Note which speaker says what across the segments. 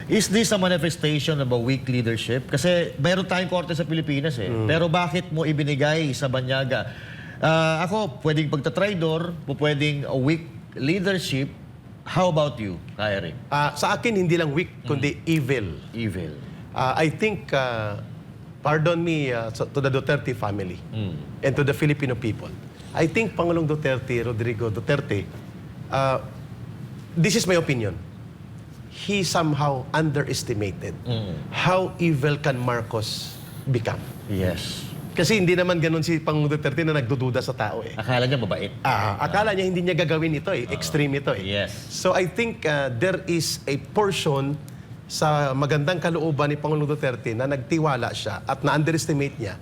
Speaker 1: Is this a manifestation of a weak leadership? Kasi meron tayong korte sa Pilipinas eh. Pero bakit mo ibinigay sa Banyaga? Ako, pwedeng pagtatraidor, pwedeng a weak leadership. How about you, Kyrie?
Speaker 2: Sa akin, hindi lang weak, kundi evil.
Speaker 1: Evil.
Speaker 2: I think, pardon me to the Duterte family and to the Filipino people. I think Pangulong Duterte, Rodrigo Duterte, this is my opinion. He somehow underestimated how evil can Marcos become.
Speaker 1: Yes.
Speaker 2: Kasi hindi naman ganun si Pangulong Duterte na nagdududa sa tao eh.
Speaker 1: Akala niya mabait.
Speaker 2: Akala niya hindi niya gagawin ito eh. Extreme ito eh.
Speaker 1: Yes.
Speaker 2: So I think there is a portion sa magandang kalooban ni Pangulong Duterte na nagtiwala siya at na-underestimate niya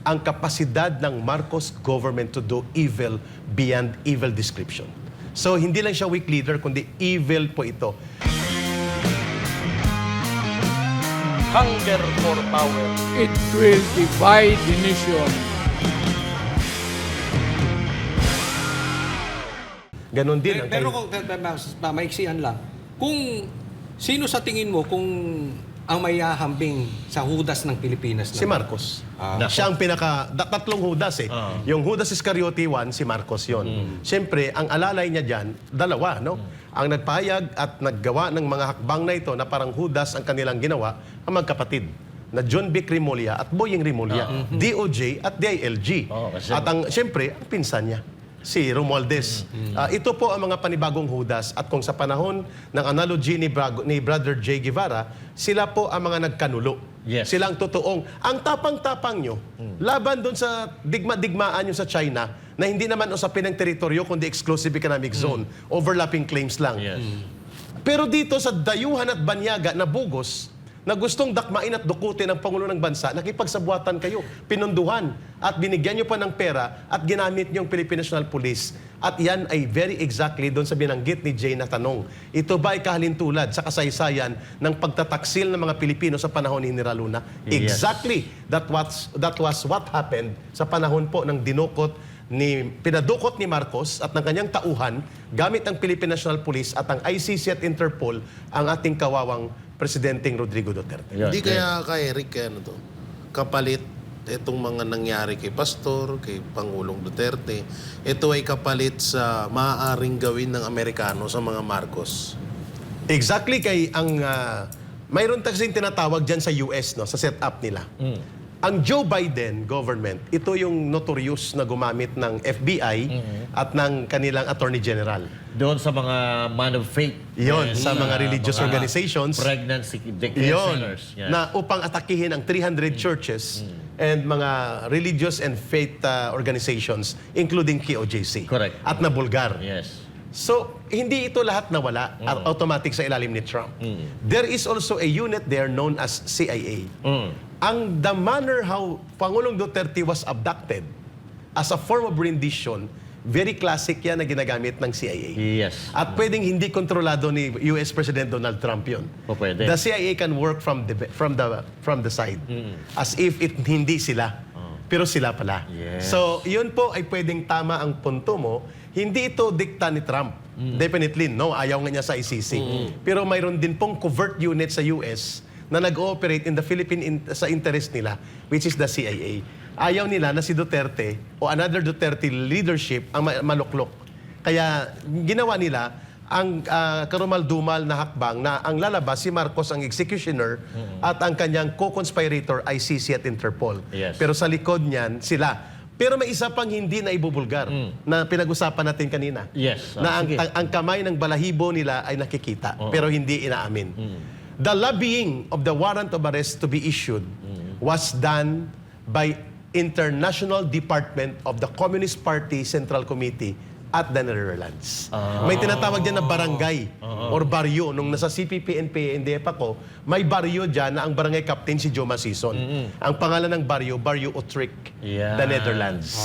Speaker 2: ang kapasidad ng Marcos government to do evil beyond evil description. So hindi lang siya weak leader, kundi evil po ito.
Speaker 3: Hunger for power.
Speaker 4: It will divide the nation.
Speaker 2: Ganon din.
Speaker 3: Pero kung maiksihan lang, kung sino sa tingin mo kung ang may hahambing sa hudas ng Pilipinas?
Speaker 2: Si Marcos. Siya ang tatlong hudas eh. Yung Judas Iscariote 1, si Marcos yon. Siyempre, ang alalay niya dyan, dalawa, no? Ang nagpahayag at naggawa ng mga hakbang na ito na parang Judas ang kanilang ginawa, ang magkapatid na John Vic Rimulya at Boying Rimulya, DOJ at DILG. At siyempre, ang pinsan niya, si Romualdez. Ito po ang mga panibagong hudas at kung sa panahon ng analogy ni Brother J. Guevara, sila po ang mga nagkanulo.
Speaker 1: Yes.
Speaker 2: Sila ang totoong. Ang tapang-tapang nyo, laban doon sa digma-digmaan nyo sa China na hindi naman usapin ng teritoryo kundi exclusive economic zone. Overlapping claims lang.
Speaker 1: Yes.
Speaker 2: Pero dito sa dayuhan at banyaga na bugos, na gustong dakmain at dukutin ng Pangulo ng Bansa, nakipagsabuatan kayo, pinunduhan, at binigyan nyo pa ng pera at ginamit nyo ang Philippine National Police. At yan ay very exactly doon sa binanggit ni Jay na tanong. Ito ba ay kahalintulad sa kasaysayan ng pagtataksil ng mga Pilipino sa panahon ni General Luna?
Speaker 1: Yes.
Speaker 2: Exactly. That was what happened sa panahon po ng pinadukot ni Marcos at ng kanyang tauhan gamit ang Philippine National Police at ang ICC at Interpol ang ating kawawang Presidenteng Rodrigo Duterte.
Speaker 5: Hindi kaya kay Eric kapalit itong mga nangyari kay Pastor, kay Pangulong Duterte, ito ay kapalit sa maaaring gawin ng Amerikano sa mga Marcos.
Speaker 2: Exactly kay ang mayroon kasing tinatawag diyan sa US no sa setup nila. Ang Joe Biden government, ito yung notorious na gumamit ng FBI at ng kanilang Attorney General.
Speaker 1: Doon sa mga man of faith.
Speaker 2: Yon, sa mga religious organizations.
Speaker 1: Pregnancy
Speaker 2: Yon,
Speaker 1: centers. Yes.
Speaker 2: na upang atakihin ang 300 churches and mga religious and faith organizations, including KOJC.
Speaker 1: Correct.
Speaker 2: At nabulgar.
Speaker 1: Yes.
Speaker 2: So, hindi ito lahat nawala automatic sa ilalim ni Trump. There is also a unit there known as CIA. The manner how Pangulong Duterte was abducted as a form of rendition, very classic yan na ginagamit ng CIA.
Speaker 1: Yes.
Speaker 2: At pwedeng hindi kontrolado ni US President Donald Trump yun.
Speaker 1: Pwede.
Speaker 2: The CIA can work from the side. As if hindi sila. Pero sila pala.
Speaker 1: Yes.
Speaker 2: So, yun po ay pwedeng tama ang punto mo. Hindi ito dikta ni Trump. Definitely, no. Ayaw nga niya sa ICC. Pero mayroon din pong covert unit sa US na nag-ooperate in the Philippine sa interest nila, which is the CIA. Ayaw nila na si Duterte o another Duterte leadership ang maluklok. Kaya ginawa nila ang karumal-dumal na hakbang na ang lalabas si Marcos ang executioner at ang kanyang co-conspirator ICC at Interpol.
Speaker 1: Yes.
Speaker 2: Pero sa likod niyan, sila. Pero may isa pang hindi na ibubulgar na pinag-usapan natin kanina.
Speaker 1: Yes.
Speaker 2: Na
Speaker 1: Sige.
Speaker 2: ang kamay ng balahibo nila ay nakikita pero hindi inaamin. The lobbying of the warrant of arrest to be issued was done by International Department of the Communist Party Central Committee at the Netherlands. May tinatawag dyan na barangay or baryo. Nung nasa CPP, NPA, NDF ako, may baryo dyan na ang barangay captain si Joe Masison. Ang pangalan ng baryo, Baryo Utrecht, the Netherlands.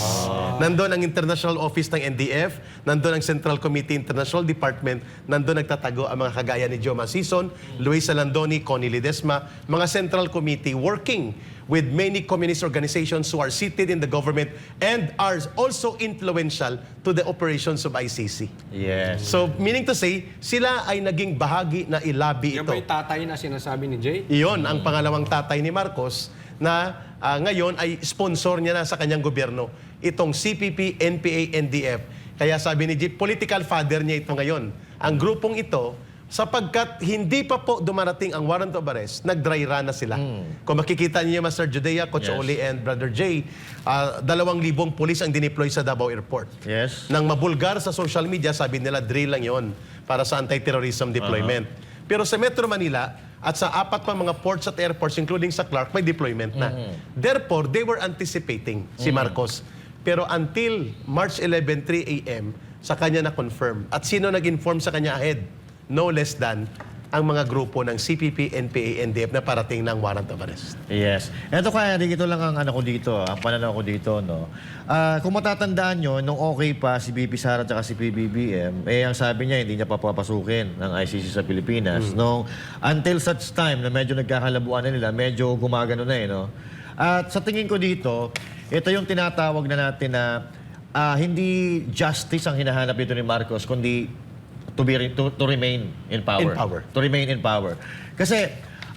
Speaker 2: Nandun ang international office ng NDF, nandun ang Central Committee International Department, nandun nagtatago ang mga kagaya ni Joe Masison, Luis Alandoni, Connie Ledesma, mga Central Committee working with many communist organizations who are seated in the government and are also influential to the operations of ICC.
Speaker 1: Yes.
Speaker 2: So, meaning to say, sila ay naging bahagi na ilabi
Speaker 3: Yan
Speaker 2: ito.
Speaker 3: ba yung tatay na sinasabi ni Jay?
Speaker 2: Iyon ang pangalawang tatay ni Marcos na ngayon ay sponsor niya na sa kanyang gobyerno. Itong CPP, NPA, NDF. Kaya sabi ni Jay, political father niya ito ngayon. Ang grupong ito, sapagkat hindi pa po dumarating ang warrant of arrest, nag-dry run na sila. Kung makikita niyo, Master Judea, Coach
Speaker 1: Yes.
Speaker 2: Oli, and Brother Jay, 2,000 pulis ang dineploy sa Davao Airport.
Speaker 1: Yes.
Speaker 2: Nang mabulgar sa social media, sabi nila, drill lang yon para sa anti-terrorism deployment. Pero sa Metro Manila, at sa apat pa mga ports at airports, including sa Clark, may deployment na. Therefore, they were anticipating si Marcos. Pero until March 11, 3 a.m., sa kanya na-confirm. At sino nag-inform sa kanya ahead? No less than ang mga grupo ng CPP, NPA, NDF na parating ng warrant of arrest.
Speaker 1: Yes. Ito kaya, ito lang ang ano ko dito, ang pananaw ko dito, no. Kung matatandaan nyo, nung okay pa si BP Sara at si PBBM, ang sabi niya, hindi niya papapasukin ng ICC sa Pilipinas. Nung until such time na medyo nagkakalabuan na nila, medyo gumagano na no. At sa tingin ko dito, ito yung tinatawag na natin na hindi justice ang hinahanap dito ni Marcos, kundi to remain in power.
Speaker 2: In power.
Speaker 1: To remain in power. Kasi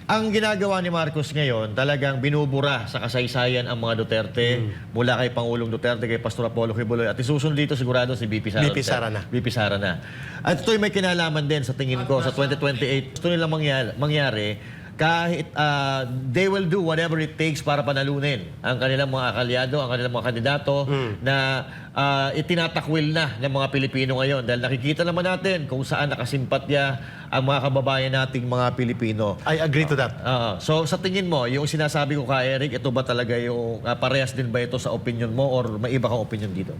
Speaker 1: ang ginagawa ni Marcos ngayon, talagang binubura sa kasaysayan ang mga Duterte, mula kay Pangulong Duterte, kay Pastor Apollo Quiboloy, at isusunod dito sigurado si BP Sara.
Speaker 2: BP Sara na.
Speaker 1: BP Sara na. At ito'y may kinalaman din sa tingin ko sa 2028. Gusto nilang mangyari kahit they will do whatever it takes para panalunin ang kanilang mga kalyado, ang kanilang mga kandidato na itinatakwil na ng mga Pilipino ngayon. Dahil nakikita naman natin kung saan nakasimpatya ang mga kababayan nating mga Pilipino.
Speaker 2: I agree to that.
Speaker 1: So sa tingin mo, yung sinasabi ko kay Eric, ito ba talaga yung parehas din ba ito sa opinion mo or may iba kang opinion dito?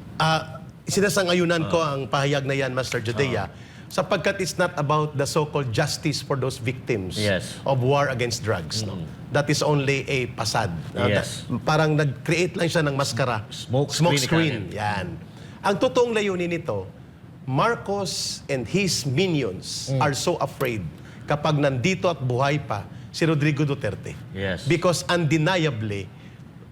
Speaker 2: Sinasangayunan ko ang pahayag na yan, Master Judea, sapagkat it's not about the so-called justice for those victims
Speaker 1: Yes.
Speaker 2: of war against drugs. No? That is only a pasad.
Speaker 1: Yes.
Speaker 2: Parang nag-create lang siya ng maskara.
Speaker 1: Smoke
Speaker 2: screen. Yan. Ang totoong layunin nito, Marcos and his minions are so afraid kapag nandito at buhay pa si Rodrigo Duterte.
Speaker 1: Yes.
Speaker 2: Because undeniably,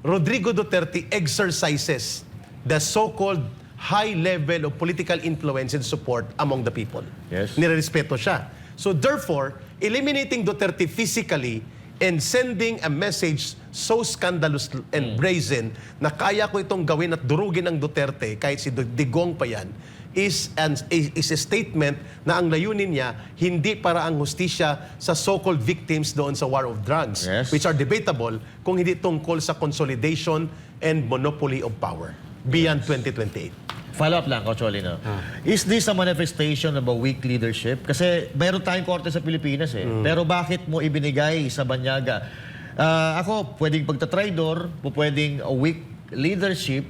Speaker 2: Rodrigo Duterte exercises the so-called high level of political influence and support among the people.
Speaker 1: Yes.
Speaker 2: Nirerespeto siya. So therefore, eliminating Duterte physically and sending a message so scandalous and brazen na kaya ko itong gawin at durugin ang Duterte kahit si Digong pa yan, is a statement na ang layunin niya hindi para ang hustisya sa so-called victims doon sa war of drugs,
Speaker 1: Yes.
Speaker 2: which are debatable, kung hindi tungkol sa consolidation and monopoly of power beyond 2028.
Speaker 1: Follow up lang, Coach Oli, no? Is this a manifestation of a weak leadership? Kasi mayroon tayong korte sa Pilipinas Pero bakit mo ibinigay sa Banyaga? Ako, pwedeng pagtatraidor, pwedeng a weak leadership.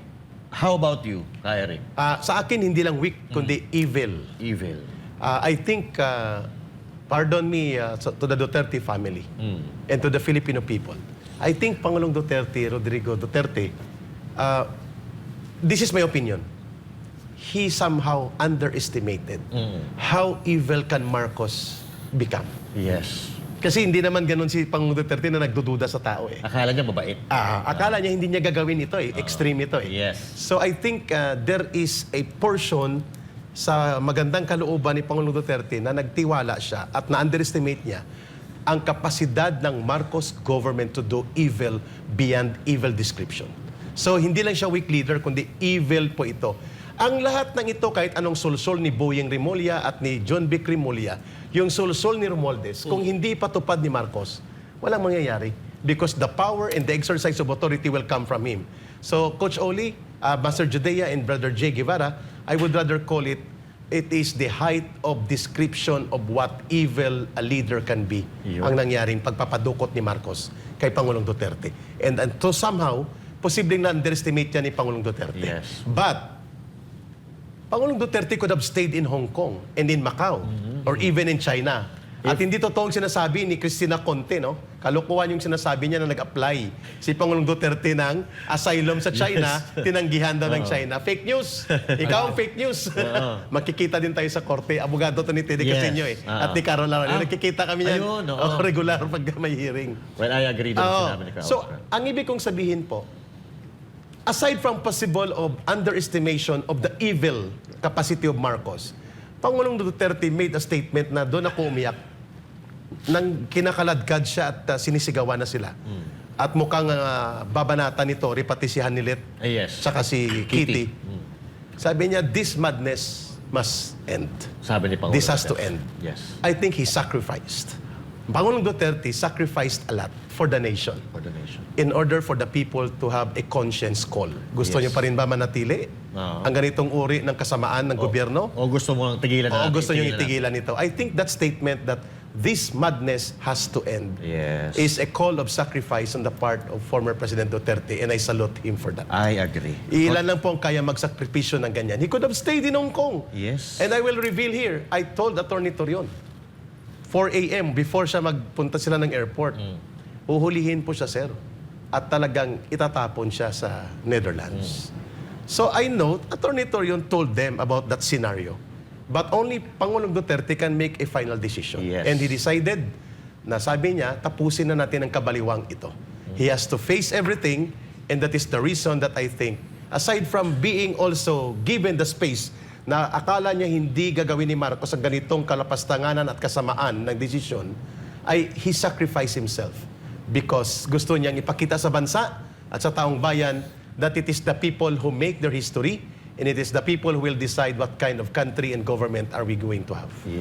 Speaker 1: How about you, Eric?
Speaker 2: Sa akin, hindi lang weak, kundi evil.
Speaker 1: Evil.
Speaker 2: I think, pardon me to the Duterte family and to the Filipino people. I think Pangulong Duterte, Rodrigo Duterte, this is my opinion. He somehow underestimated how evil can Marcos become.
Speaker 1: Yes.
Speaker 2: Kasi hindi naman ganun si Pangulong Duterte na nagdududa sa tao
Speaker 1: Akala niya mabait.
Speaker 2: Akala niya hindi niya gagawin ito extreme ito
Speaker 1: Yes.
Speaker 2: So I think there is a portion sa magandang kalooban ni Pangulong Duterte na nagtiwala siya at na-underestimate niya ang kapasidad ng Marcos government to do evil beyond evil description. So hindi lang siya weak leader, kundi evil po ito. Ang lahat ng ito, kahit anong sulsol ni Boyeng Rimulya at ni John Vic Rimulya, yung sulsol ni Romualdez, kung hindi patupad ni Marcos, walang mangyayari. Because the power and the exercise of authority will come from him. So, Coach Oli, Master Judea, and Brother Jay Guevara, I would rather call it is the height of description of what evil a leader can be.
Speaker 1: Yun.
Speaker 2: Ang nangyaring pagpapadukot ni Marcos kay Pangulong Duterte. And to somehow, posibleng na-underestimate yan ni Pangulong Duterte.
Speaker 1: Yes.
Speaker 2: But, Pangulong Duterte could have stayed in Hong Kong and in Macau or even in China At hindi totoong sinasabi ni Cristina Conte, no? Kalokohan yung sinasabi niya na nag-apply si Pangulong Duterte ng asylum sa China, tinanggihan daw ng China. Fake news. Ikaw ang fake news. Makikita din tayo sa korte. Abogado to ni Teddy
Speaker 1: Yes.
Speaker 2: Casino at ni Carol Laron. Nakikita kami yan.
Speaker 1: Ayun, oo.
Speaker 2: Regular pag may hearing.
Speaker 1: Well, I agree doon sa
Speaker 2: Oo.
Speaker 1: sinabi ni Carl.
Speaker 2: So, ang ibig kong sabihin po, aside from possible of underestimation of the evil capacity of Marcos, Pangulong Duterte made a statement na doon ako umiyak nang kinakaladkad siya at sinisigawan na sila. At mukhang babanata nito, repatisihan ni Lit,
Speaker 1: Yes.
Speaker 2: saka si Kitty. Sabi niya, this madness must end.
Speaker 1: Sabi ni Pangulo.
Speaker 2: This has to end.
Speaker 1: Yes.
Speaker 2: I think he sacrificed. Pangulong Duterte sacrificed a lot for the nation
Speaker 1: For the nation.
Speaker 2: in order for the people to have a conscience call. Gusto
Speaker 1: Yes.
Speaker 2: niyo pa rin ba manatili
Speaker 1: Oo.
Speaker 2: ang ganitong uri ng kasamaan ng gobyerno?
Speaker 1: O gusto mo lang tigilan
Speaker 2: O
Speaker 1: natin?
Speaker 2: gusto niyo itigilan ito? I think that statement that this madness has to end
Speaker 1: Yes.
Speaker 2: is a call of sacrifice on the part of former President Duterte, and I salute him for that.
Speaker 1: I agree.
Speaker 2: Ilan lang po ang kaya magsakripisyo ng ganyan. He could have stayed in Hong Kong.
Speaker 1: Yes.
Speaker 2: And I will reveal here, I told Attorney Torion, 4 a.m. before siya magpunta sila ng airport, uhulihin po siya, sir. At talagang itatapon siya sa Netherlands. So I know, Attorney Torion told them about that scenario. But only Pangulong Duterte can make a final decision.
Speaker 1: Yes.
Speaker 2: And he decided na sabi niya, tapusin na natin ang kabaliwang ito. He has to face everything, and that is the reason that I think, aside from being also given the space na akala niya hindi gagawin ni Marcos ang ganitong kalapastanganan at kasamaan ng desisyon, ay he sacrificed himself because gusto niyang ipakita sa bansa at sa taong bayan that it is the people who make their history, and it is the people who will decide what kind of country and government are we going to have.